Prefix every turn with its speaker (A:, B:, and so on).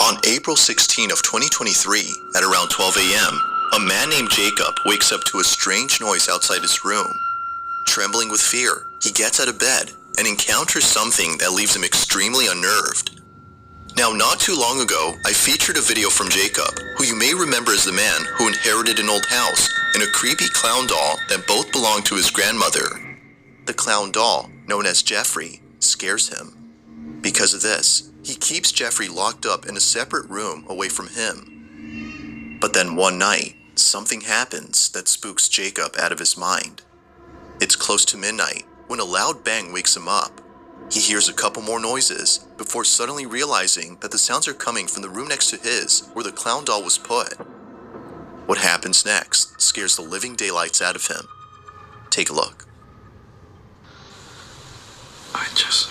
A: On April 16 of 2023, at around 12 a.m., a man named Jacob wakes up to a strange noise outside his room. Trembling with fear, he gets out of bed and encounters something that leaves him extremely unnerved. Now, not too long ago, I featured a video from Jacob, who you may remember as the man who inherited an old house and a creepy clown doll that both belonged to his grandmother. The clown doll, known as Jeffrey, scares him. Because of this, he keeps Jeffrey locked up in a separate room away from him. But then one night, something happens that spooks Jacob out of his mind. It's close to midnight when a loud bang wakes him up. He hears a couple more noises before suddenly realizing that the sounds are coming from the room next to his where the clown doll was put. What happens next scares the living daylights out of him. Take a look.
B: I just